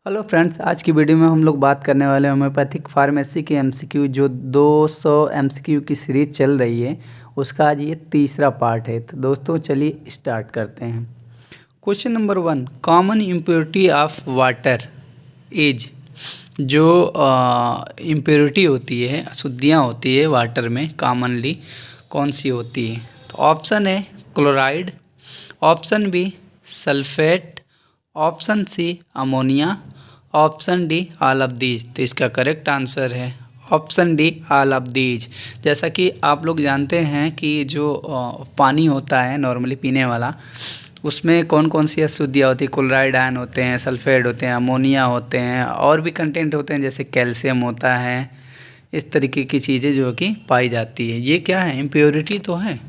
Hello friends, आज की video में हम लोग बात करने वाले हैं होम्योपैथिक फार्मेसी के एमसीक्यू। जो 200 एमसीक्यू की सीरीज चल रही है उसका आज ये तीसरा पार्ट है। तो दोस्तों चलिए स्टार्ट करते हैं। Question number 1, common impurity of water is. जो इम्प्योरिटी होती है, अशुद्धियाँ होती है वाटर में, कॉमनली कौन सी होती है? तो ऑप्शन है chloride, option b sulphate, option c ammonia, option d all of these. तो इसका करेक्ट आंसर है option d all of these. जैसा कि आप लोग जानते हैं कि जो पानी होता है नॉर्मली पीने वाला, उसमें कौन कौन सी अशुद्धियाँ होती है? क्लोराइड आयन होते हैं, सल्फेट होते हैं, अमोनिया होते हैं, और भी कंटेंट होते हैं जैसे कैल्शियम होता है। इस तरीके की चीज़ें जो कि पाई जाती है, ये क्या है? इम्प्योरिटी तो है।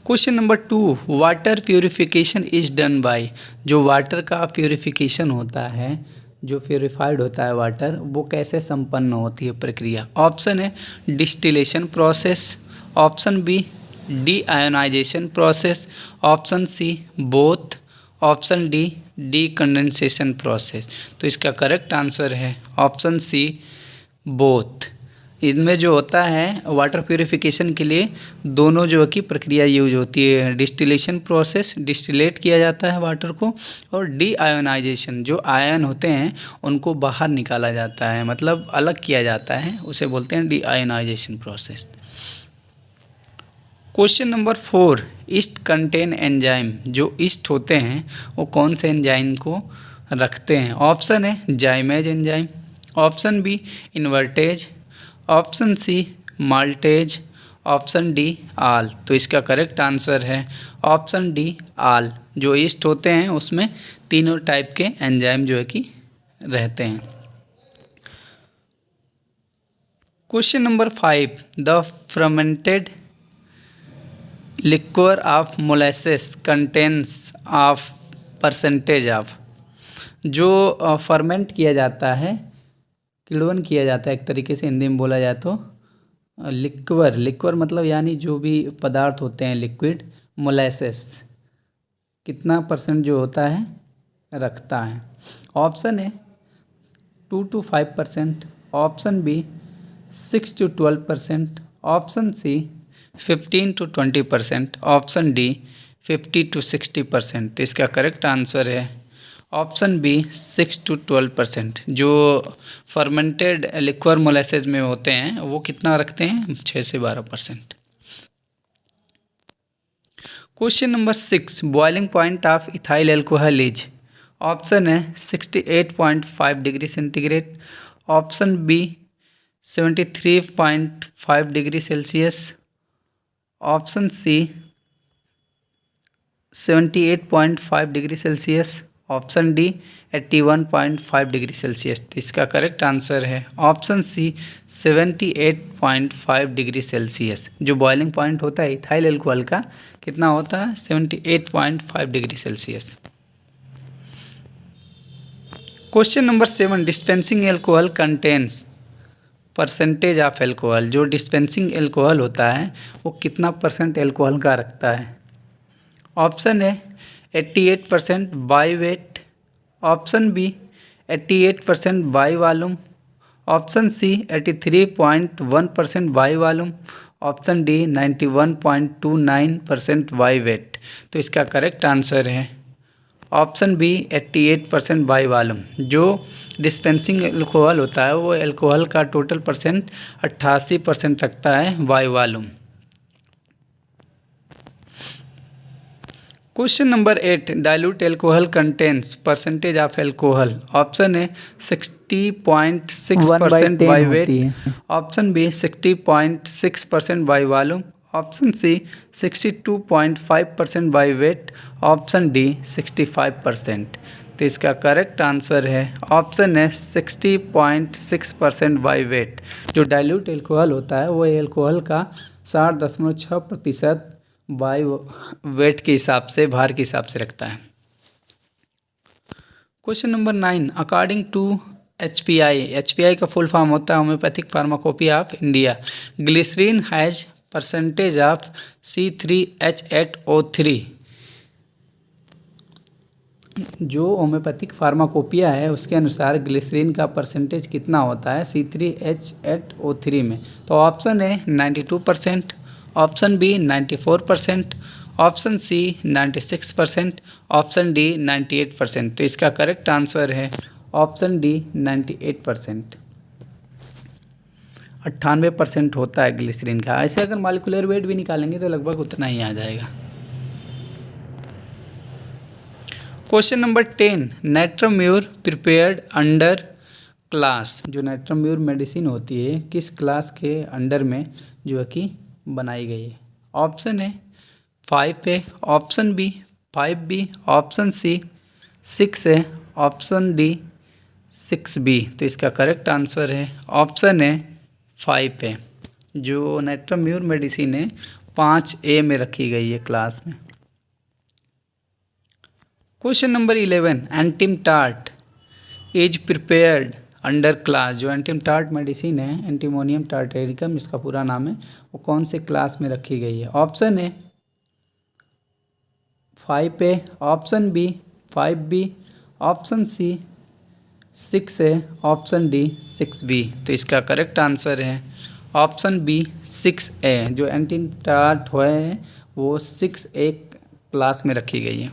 Question number 2, water purification is done by. जो वाटर का प्योरिफिकेशन होता है, जो प्योरीफाइड होता है वाटर, वो कैसे संपन्न होती है प्रक्रिया? ऑप्शन है distillation process, option b deionization process, option सी both, option d decondensation process. तो इसका करेक्ट आंसर है ऑप्शन सी बोथ। इनमें जो होता है वाटर प्यूरिफिकेशन के लिए दोनों जो की प्रक्रिया यूज होती है। डिस्टिलेशन प्रोसेस, डिस्टिलेट किया जाता है वाटर को, और डी आयोनाइजेशन, जो आयन होते हैं उनको बाहर निकाला जाता है, मतलब अलग किया जाता है, उसे बोलते हैं deionization process. Question number 4, yeast contain enzyme. जो ईस्ट होते हैं वो कौन से एंजाइम को रखते हैं? ऑप्शन है zymase enzyme, option b invertase, option c maltase, option D all. तो इसका करेक्ट आंसर है ऑप्शन डी आल। जो ईस्ट होते हैं उसमें तीनों टाइप के एंजाइम जो है कि रहते हैं। Question number 5, the fermented liquor of molasses contains of percentage of. जो फर्मेंट किया जाता है, किण्वन किया जाता है एक तरीके से हिंदी में बोला जाए तो, लिक्वर, लिक्वर मतलब यानी जो भी पदार्थ होते हैं लिक्विड, मोलेसेस कितना परसेंट जो होता है रखता है? ऑप्शन है 2 to 5%, option b 6 to 12%, option c 15 to 20%, option d 50 to 60%। तो इसका करेक्ट आंसर है ऑप्शन बी 6 to 12%। जो फर्मेंटेड लिक्वर मोलेसेस में होते हैं वो कितना रखते हैं? 6 से 12%। Question number 6, boiling point of ethyl alcohol is. Option है 68.5 degree centigrade, option b 73.5 degree Celsius, option c 78.5 degree Celsius, option d 81.5 degree Celsius. तो इसका करेक्ट आंसर है ऑप्शन सी 78.5 डिग्री सेल्सियस। जो बॉइलिंग पॉइंट होता है ethyl alcohol का कितना होता है? 78.5 degree Celsius. Question number 7, dispensing alcohol contains percentage of alcohol. जो डिस्पेंसिंग एल्कोहल होता है वो कितना परसेंट एल्कोहल का रखता है? ऑप्शन है 88% by weight, option b 88% by volume, option c 83.1% by volume, option d 91.29% by weight. तो इसका करेक्ट आंसर है ऑप्शन बी 88% बाई वॉल्यूम। जो डिस्पेंसिंग एल्कोहल होता है वो एल्कोहल का टोटल परसेंट 88% रखता है by volume. Question number 8, dilute alcohol contains percentage of alcohol. Option है 60.6% by weight, option b 60.6% by volume, option c 62.5% by weight, option d 65%। तो इसका करेक्ट आंसर है ऑप्शन है 60.6% बाई वेट। जो dilute alcohol होता है वो एल्कोहल का 60.6% बाई वेट के हिसाब से, भार के हिसाब से रखता है। Question number 9, according to HPI, HPI का फुल फॉर्म होता है homoeopathic pharmacopoeia of India, glycerine has percentage of C3H8O3 जो होम्योपैथिक फार्माकोपिया है उसके अनुसार ग्लिसरीन का परसेंटेज कितना होता है C3H8O3 में। तो option a 92%, option b 94%, option c 96%, option d 98%। तो इसका करेक्ट आंसर है ऑप्शन डी 98%। 98% होता है ग्लिसरीन का। ऐसे अगर मॉलिक्यूलर वेट भी निकालेंगे तो लगभग उतना ही आ जाएगा। क्वेश्चन नंबर 10, नाइट्रोम्यूर प्रिपेयर्ड अंडर क्लास। जो नाइट्रोम्यूर मेडिसिन होती है किस क्लास के अंडर में जो है कि बनाई गई है। ऑप्शन है 5A, option B 5B, option c 6A, option d 6B। तो इसका करेक्ट आंसर है ऑप्शन है 5A। जो नाइट्रोम्यूर मेडिसिन है 5A में रखी गई है क्लास में। क्वेश्चन नंबर 11, एंटिमटार्ट इज प्रिपेयर्ड अंडर क्लास। जो एंटिमटार्ट मेडिसिन है एंटीमोनियम टार्टेरिकम इसका पूरा नाम है, वो कौन से क्लास में रखी गई है। ऑप्शन है 5A, option B 5B, option c 6A, option d 6B। तो इसका करेक्ट आंसर है ऑप्शन बी 6A। जो एंटिमटार्ट है वो 6A क्लास में रखी गई है।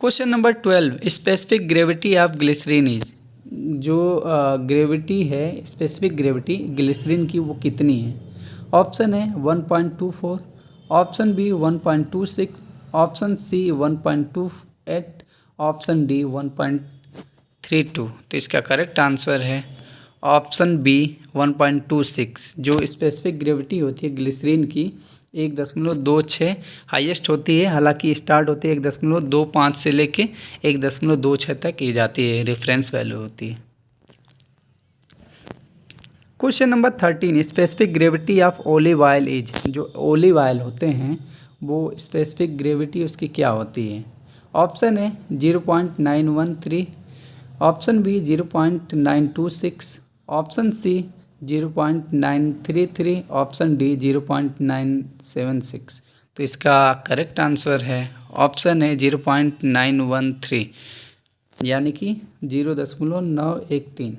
Question number 12, specific gravity of glycerine is. जो ग्रेविटी है स्पेसिफिक ग्रेविटी ग्लिसरीन की वो कितनी है। ऑप्शन है 1.24, option b 1.26, option c 1.28, option d 1.32। तो इसका करेक्ट आंसर है ऑप्शन बी 1.26। जो स्पेसिफिक ग्रेविटी होती है ग्लिसरीन की 1.26 हाईएस्ट होती है, हालांकि स्टार्ट होती है 1.25 से लेके 1.26 तक की जाती है, रेफरेंस वैल्यू होती है। Question number 13, specific gravity of olive oil is. जो ओलिव ऑयल होते हैं वो स्पेसिफिक ग्रेविटी उसकी क्या होती है। Option A 0.913, option B 0.926, option C 0.933, option D 0.976। तो इसका करेक्ट आंसर है ऑप्शन है 0.913 यानी कि 0.913।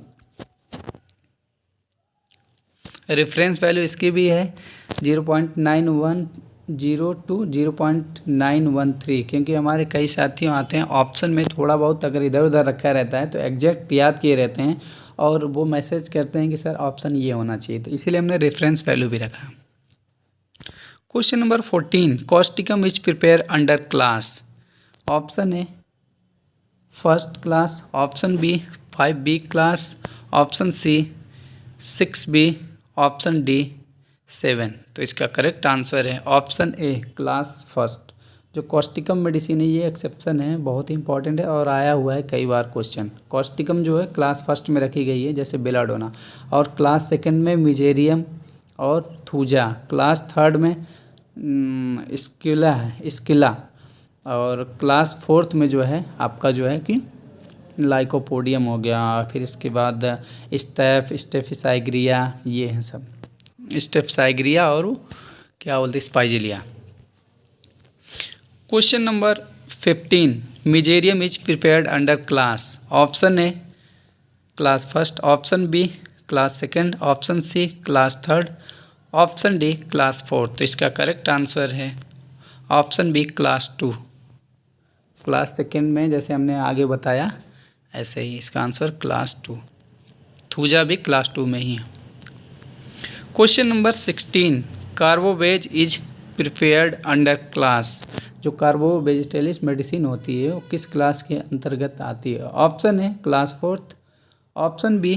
रेफरेंस वैल्यू इसकी भी है 0.9102 टू 0.913, क्योंकि हमारे कई साथियों आते हैं ऑप्शन में थोड़ा बहुत अगर इधर उधर रखा रहता है तो एग्जैक्ट याद किए रहते हैं और वो मैसेज करते हैं कि सर ऑप्शन ये होना चाहिए, तो इसीलिए हमने रेफरेंस वैल्यू भी रखा। Question number 14, causticum is prepare under class. Option है first class, option B 5B class, option C 6B, option D 7। तो इसका करेक्ट आंसर है ऑप्शन ए क्लास फर्स्ट। जो कॉस्टिकम मेडिसिन है ये एक्सेप्शन है, बहुत ही इंपॉर्टेंट है और आया हुआ है कई बार क्वेश्चन। कॉस्टिकम जो है क्लास फर्स्ट में रखी गई है जैसे बेलाडोना, और क्लास सेकंड में मिजेरियम और थूजा, क्लास थर्ड में स्किला, और क्लास फोर्थ में जो है आपका जो है कि लाइकोपोडियम हो गया, फिर इसके बाद स्टेफिसाइग्रिया, ये हैं सब स्टेफिसाइग्रिया और क्या बोलते हैं spigelia. Question number 15, mezereum is prepared under class. Option A class first, option B class second, option C class third, option D class fourth. तो इसका करेक्ट आंसर है option B class 2। Class second में जैसे हमने आगे बताया ऐसे ही इसका आंसर क्लास 2। थूजा भी क्लास 2 में ही है। Question number 16, carbo veg is prepared under class. जो कार्बोवेजिटेलिस मेडिसिन होती है वो किस क्लास के अंतर्गत आती है। Option A class fourth, option B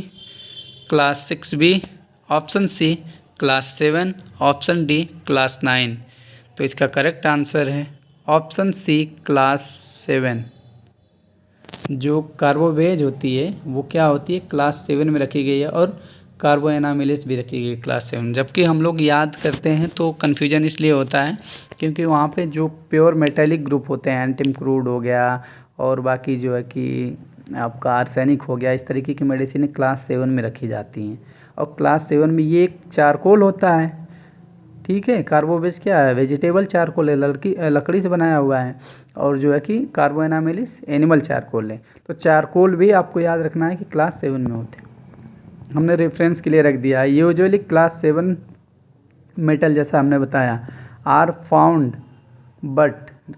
class 6B, option C class 7, option D class 9। तो इसका करेक्ट आंसर है ऑप्शन सी क्लास 7। जो कार्बोवेज होती है वो क्या होती है क्लास 7 में रखी गई है, और कार्बो एनामिलेज भी रखी गई है क्लास 7। जबकि हम लोग याद करते हैं तो कन्फ्यूजन इसलिए होता है क्योंकि वहाँ पे जो प्योर मेटेलिक ग्रुप होते हैं, एंटिम क्रूड हो गया और बाकी जो है कि आपका आर्सेनिक हो गया, इस तरीके की मेडिसिन क्लास 7 में रखी जाती हैं। और क्लास 7 में ये एक चारकोल होता है, ठीक है। कार्बोबेस क्या है? वेजिटेबल चारकोल है, लकड़ी से बनाया हुआ है। और जो है कि कार्बो एनामेलिस एनिमल चारकोल है। तो चारकोल भी आपको याद रखना है कि क्लास 7 में होते हैं। हमने रेफरेंस के लिए रख दिया है। यूजुअली क्लास 7 मेटल, जैसा हमने बताया, आर फाउंड, बट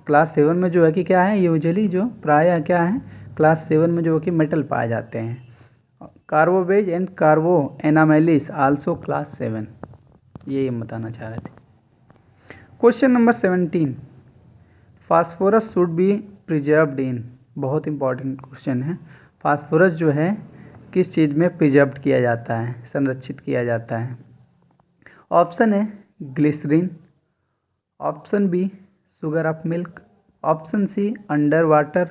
क्लास 7 में जो है कि क्या है, यूजुअली जो प्रायः क्या है, क्लास 7 में जो है कि मेटल पाए जाते हैं। कार्बोबेज एंड कार्बो एनामेलिस आल्सो क्लास 7, ये हम बताना चाह रहे थे। Question number 17, phosphorus should be preserved इन, बहुत इंपॉर्टेंट क्वेश्चन है। फास्फोरस जो है किस चीज़ में प्रिजर्व्ड किया जाता है, संरक्षित किया जाता है? Option A glycerine, option B sugar of milk, option C under water,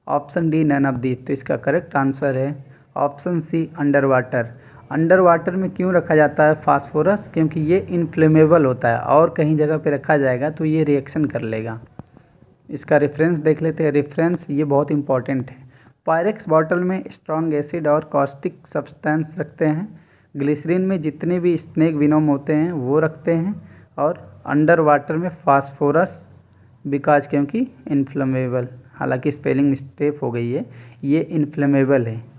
option D none of the. तो इसका करेक्ट आंसर है option C under water. Under water में क्यों रखा जाता है फास्फोरस? क्योंकि ये इन्फ्लेमेबल होता है और कहीं जगह पे रखा जाएगा तो ये रिएक्शन कर लेगा। इसका रेफरेंस देख लेते हैं। रेफरेंस ये बहुत इंपॉर्टेंट है। पायरेक्स बॉटल में स्ट्रॉन्ग एसिड और कॉस्टिक सब्सटेंस रखते हैं। ग्लिसरीन में जितने भी स्नेक विनोम होते हैं वो रखते हैं। और अंडर वाटर में फास्फोरस, बिकॉज क्योंकि इन्फ्लेमेबल, हालांकि स्पेलिंग मिस्टेक हो गई है, ये इन्फ्लेमेबल है।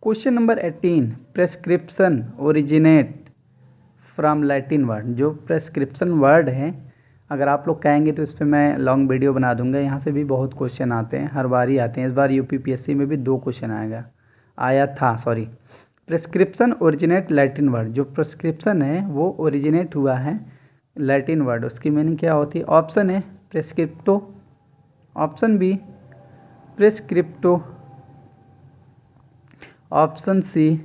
Question number 18, prescription originate from Latin word. जो प्रेस्क्रिप्शन वर्ड है, अगर आप लोग कहेंगे तो इस पर मैं लॉन्ग वीडियो बना दूंगा। यहाँ से भी बहुत क्वेश्चन आते हैं, हर बार ही आते हैं। इस बार यूपीपीएससी में भी 2 क्वेश्चन आया था। Prescription originate Latin word. जो प्रेस्क्रिप्शन है वो ओरिजिनेट हुआ है लैटिन वर्ड। उसकी मीनिंग क्या होती है? ऑप्शन है prescripto, option B prescripto, option C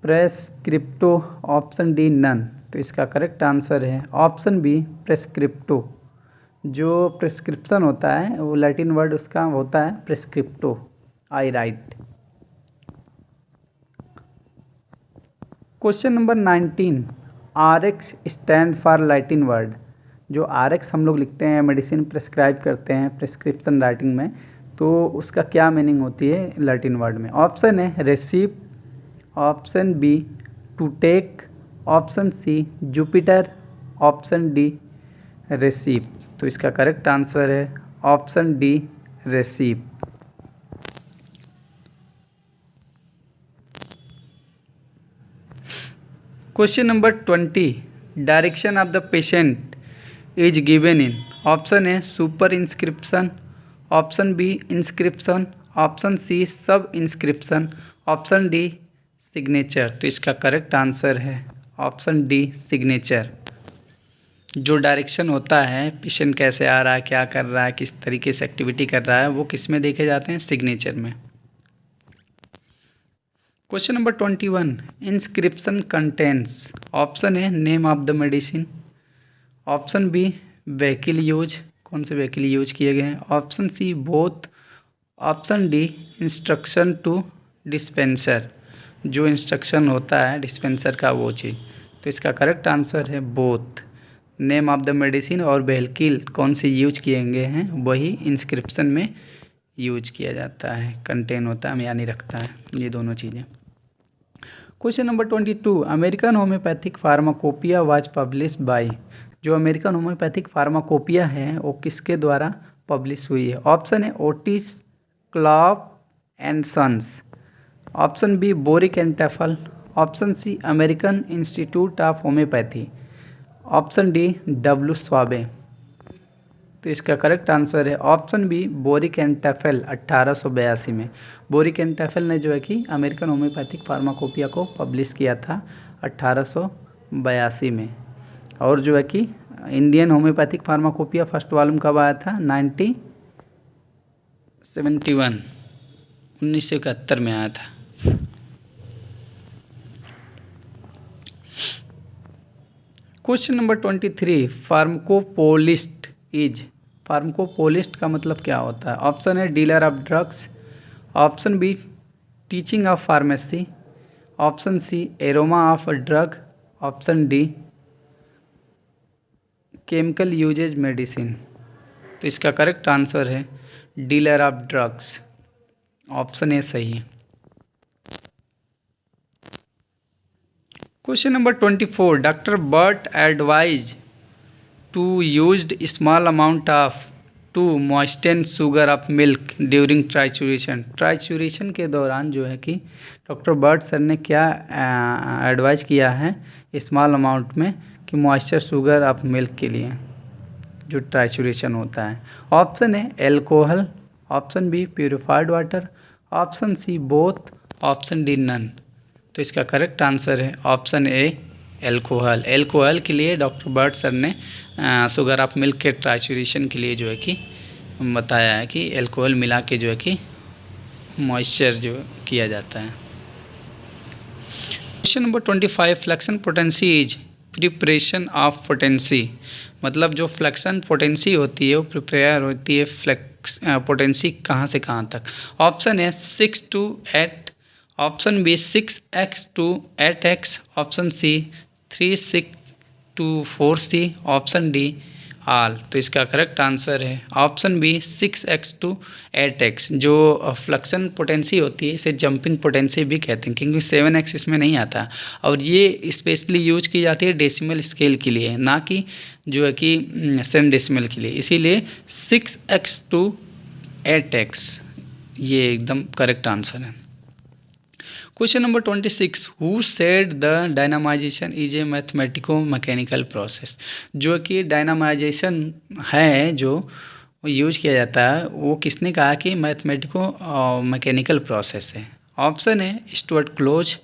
prescripto, option D none. तो इसका करेक्ट आंसर है ऑप्शन बी प्रेस्क्रिप्टो। जो प्रेस्क्रिप्शन होता है वो लैटिन वर्ड उसका होता है prescripto. I right. Question number 19, RX stand for Latin word. जो आरएक्स हम लोग लिखते हैं, मेडिसिन प्रेस्क्राइब करते हैं प्रेस्क्रिप्शन राइटिंग में, तो उसका क्या मीनिंग होती है लैटिन वर्ड में? ऑप्शन है recipe, option B to take, option C Jupiter, option D recipe. तो इसका करेक्ट आंसर है option D recipe. Question number 20, direction of the patient is given in. Option है super inscription, option B inscription, option C sub inscription, option D signature. तो इसका correct answer है option D signature. जो direction होता है, patient कैसे आ रहा है, क्या कर रहा है, किस तरीके से एक्टिविटी कर रहा है, वो किस में देखे जाते हैं? सिग्नेचर में। Question number 21, inscription contents. Option है name of the medicine, option B vehicle use, कौन से व्हीकल यूज किए गए हैं, option C both, option D instruction to dispenser. जो इंस्ट्रक्शन होता है डिस्पेंसर का वो चीज़। तो इसका करेक्ट आंसर है both. Name of the medicine और व्हीकल कौन से यूज किए गए हैं वही इंस्क्रिप्शन में यूज किया जाता है, कंटेन होता है यानी रखता है, ये दोनों चीज़ें। Question number 22, American homoeopathic pharmacopoeia was publish by. जो अमेरिकन होम्योपैथिक फार्माकोपिया है वो किसके द्वारा पब्लिश हुई है? ऑप्शन है Otis Clapp and Sons, option B Boericke and Tafel, option C American Institute of Homoeopathy, option D W Schwabe. तो इसका करेक्ट आंसर है option B Boericke and Tafel 1882 में। बोरिक एंड टेफल ने जो है कि अमेरिकन होम्योपैथिक फार्माकोपिया को publish किया था 1882 में। और जो है कि Indian homoeopathic pharmacopoeia first volume कब आया था? 1971 में आया था। Question number 23, pharmacopolist is. Pharmacopolist का मतलब क्या होता है? ऑप्शन है dealer of drugs, option B teaching of pharmacy, option C aroma of drug, option D chemical usages medicine. तो इसका करेक्ट आंसर है dealer of drugs, option A सही है। Question number 24, doctor Burt advise to used small amount of to moisten sugar of milk during trituration. Trituration के दौरान जो है कि डॉक्टर बर्ट सर ने क्या एडवाइज किया है स्मॉल अमाउंट में कि मॉइस्चर शुगर ऑफ मिल्क के लिए जो ट्राइचुरेशन होता है। Option A alcohol, option B purified water, option C both, option D none. तो इसका करेक्ट आंसर है ऑप्शन ए एल्कोहल। एल्कोहल के लिए डॉक्टर बर्ट सर ने शुगर ऑफ मिल्क के ट्राइचुरेशन के लिए जो है कि बताया है कि एल्कोहल मिला के जो है कि मॉइस्चर जो किया जाता है। Question number 25, fluxion potency is preparation of potency. मतलब जो फ्लक्शन पोटेंसी होती है वो प्रिपेयर होती है फ्लक्स पोटेंसी कहाँ से कहाँ तक। ऑप्शन है 6 to 8, option B 6x to 8x, option C 3 to 4c, option D all. तो इसका करेक्ट आंसर है option B 6x to 8x। जो फ्लक्शन पोटेंसी होती है इसे जंपिंग पोटेंसी भी कहते हैं क्योंकि 7x इसमें नहीं आता और ये स्पेशली यूज की जाती है डेसिमल स्केल के लिए, ना कि जो है कि सेंडेसिमल के लिए। इसीलिए 6x to 8x ये एकदम करेक्ट आंसर है। Question number 26, who said the dynamization is a mathematico mechanical process. जो कि डायनामाइजेशन है जो यूज किया जाता है वो किसने कहा कि मैथमेटिको मैकेनिकल प्रोसेस है। ऑप्शन है Stuart Close,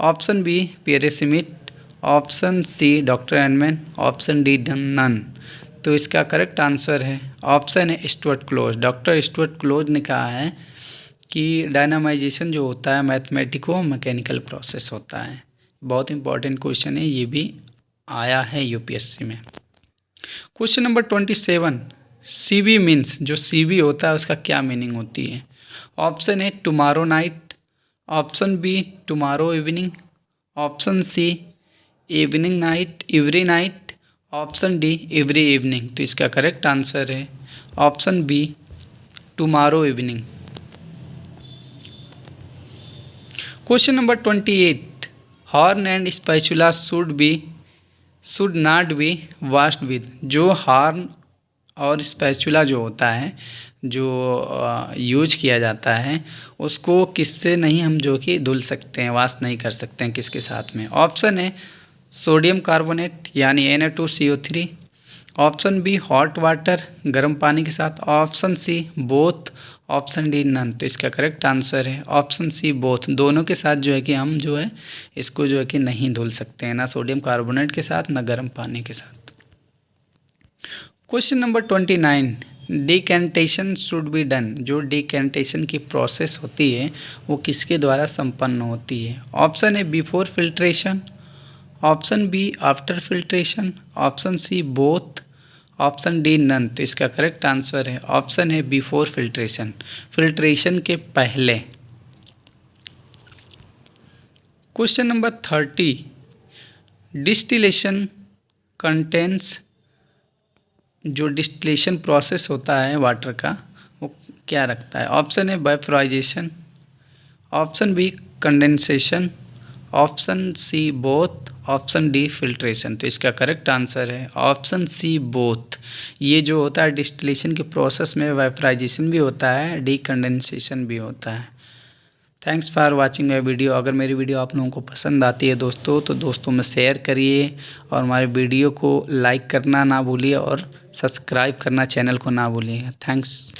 option B Pierre Smith, option C doctor Enman, option D none. तो इसका करेक्ट आंसर है ऑप्शन है Stuart Close. Doctor Stuart Close ने कहा है कि डायनामाइजेशन जो होता है मैथमेटिको मैकेनिकल प्रोसेस होता है। बहुत इंपॉर्टेंट क्वेश्चन है, ये भी आया है यूपीएससी में। क्वेश्चन नंबर 27, सीबी मीन्स, जो सीबी होता है उसका क्या मीनिंग होती है। Option A tomorrow night, option B tomorrow evening, option C evening night every night, option D every evening. तो इसका करेक्ट आंसर है option B tomorrow evening. Question number 28, horn and spatula should not be washed with. जो horn और spatula जो होता है जो use किया जाता है उसको किससे नहीं हम जो कि धुल सकते हैं, वॉश नहीं कर सकते हैं, किसके साथ में। ऑप्शन है सोडियम कार्बोनेट यानी Na2CO3, option be hot water गर्म पानी के साथ, ऑप्शन सी बोथ, ऑप्शन डी नन। तो इसका करेक्ट आंसर है ऑप्शन सी बोथ। दोनों के साथ जो है कि हम जो है इसको जो है कि नहीं धुल सकते हैं, ना सोडियम कार्बोनेट के साथ ना गर्म पानी के साथ। Question number 29, decantation should be done. जो डिकेंटेशन की प्रोसेस होती है वो किसके द्वारा संपन्न होती है। Option A before filtration, option B after filtration, option C both, option D none. तो इसका करेक्ट आंसर है option A before filtration, filtration के पहले। Question number 30, distillation contains. जो डिस्टिलेशन प्रोसेस होता है वाटर का वो क्या रखता है। Option A vaporisation, option B condensation, option C both, option D filtration. तो इसका करेक्ट आंसर है ऑप्शन सी बोथ। ये जो होता है डिस्टिलेशन के प्रोसेस में वेपराइजेशन भी होता है, डीकंडेंसेशन भी होता है। Thanks for watching my video. अगर मेरी वीडियो आप लोगों को पसंद आती है दोस्तों तो दोस्तों में शेयर करिए और हमारे वीडियो को लाइक करना ना भूलिए और सब्सक्राइब करना चैनल को ना भूलिए। थैंक्स।